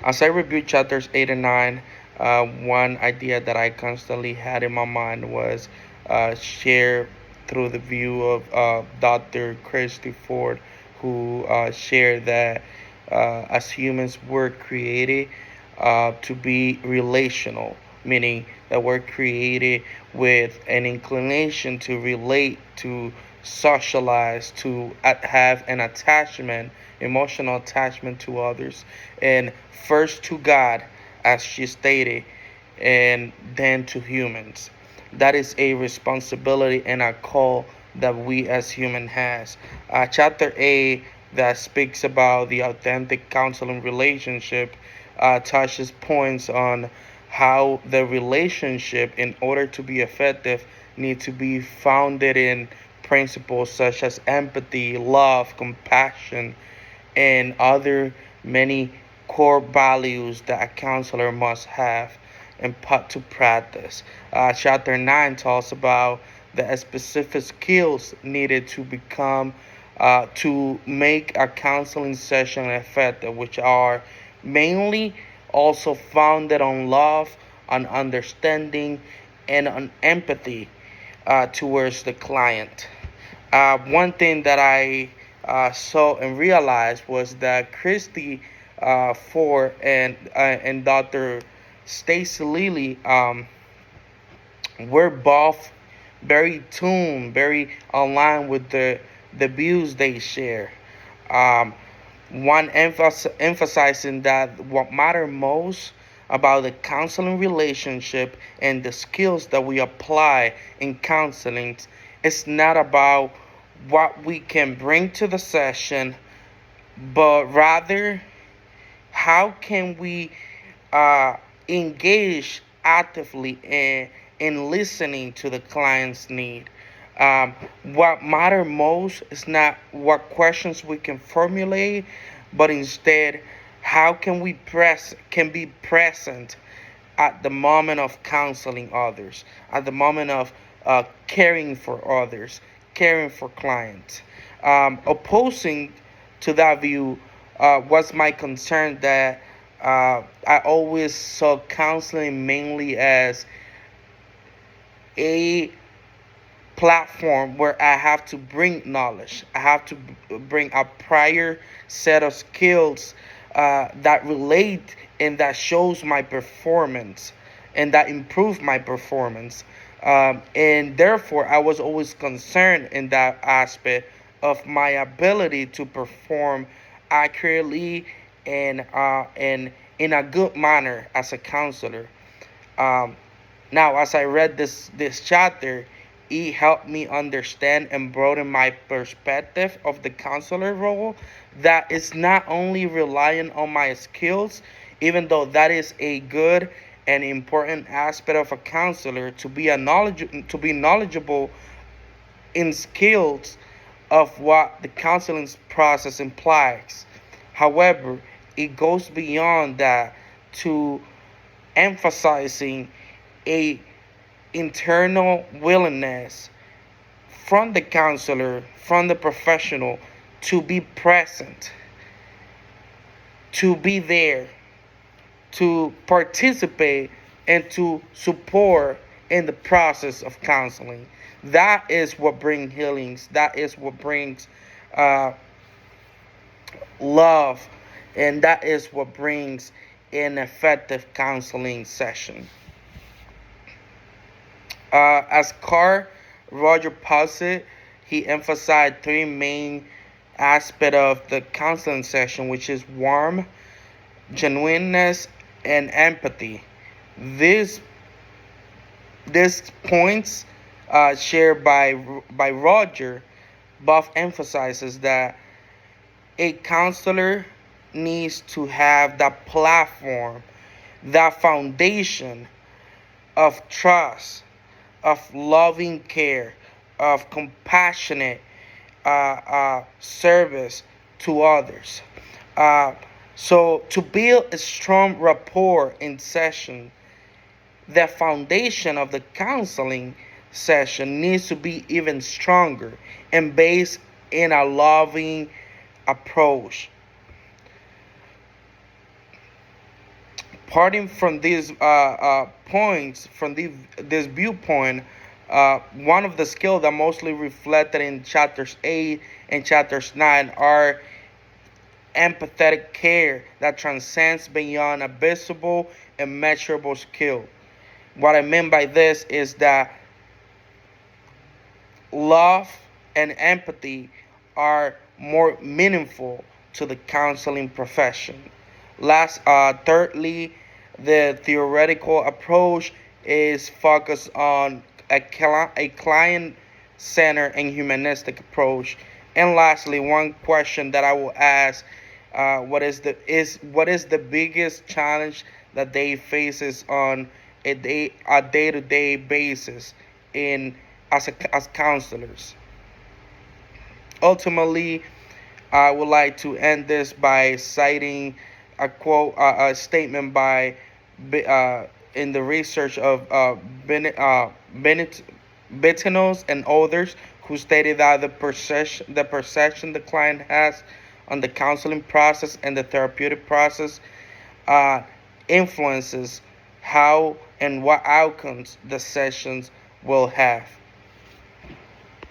As I reviewed chapters 8 and 9, one idea that I constantly had in my mind was shared through the view of Dr. Christy Ford, who shared that as humans we're created to be relational, meaning that we're created with an inclination to relate, to socialize, to have an attachment, emotional attachment to others, and first to God, as she stated, and then to humans. That is a responsibility and a call that we as human has. Chapter A that speaks about the authentic counseling relationship touches points on how the relationship, in order to be effective, need to be founded in principles such as empathy, love, compassion, and other many core values that a counselor must have and put to practice. Chapter 9 talks about the specific skills needed to become to make a counseling session effective, which are mainly also founded on love, on understanding, and on empathy towards the client. One thing that I saw and realized was that Christy Ford and Dr. Stacy Lilly were both very tuned, very aligned with the views they share. Um, one emphasizing that what matter most about the counseling relationship and the skills that we apply in counseling is not about what we can bring to the session, but rather how can we uh, engage actively in listening to the client's need. What matter most is not what questions we can formulate, but instead how can we can be present at the moment of counseling others, at the moment of caring for others, caring for clients. Opposing to that view was my concern that I always saw counseling mainly as a platform where I have to bring knowledge. I have to bring a prior set of skills that relate and that shows my performance and that improve my performance. And therefore, I was always concerned in that aspect of my ability to perform accurately and in a good manner as a counselor. Um, Now, as I read this chapter, it helped me understand and broaden my perspective of the counselor role. That is not only relying on my skills, even though that is a good and important aspect of a counselor to be knowledgeable in skills of what the counseling process implies. However, it goes beyond that to emphasizing a internal willingness from the counselor, from the professional, to be present, to be there, to participate, and to support in the process of counseling. That is what brings healings. That is what brings uh, love, and that is what brings an effective counseling session. As Carl Roger Posset, he emphasized three main aspects of the counseling session, which is warmth, genuineness, and empathy. These these points shared by Roger both emphasizes that a counselor needs to have that platform, that foundation of trust, of loving care, of compassionate service to others. Uh, so, to build a strong rapport in session, the foundation of the counseling session needs to be even stronger and based in a loving approach. Parting from these points, from this viewpoint, one of the skills that mostly reflected in chapters 8 and chapters 9 are empathetic care that transcends beyond a visible and measurable skill. What I mean by this is that love and empathy are more meaningful to the counseling profession. Thirdly, the theoretical approach is focused on a client-centered and humanistic approach. And lastly, one question that I will ask: what is the biggest challenge that they faces on a day-to-day basis in as counselors? Ultimately, I would like to end this by citing a statement by in the research of Bennett, Bettinos and others, who stated that the perception the client has on the counseling process and the therapeutic process uh, influences how and what outcomes the sessions will have.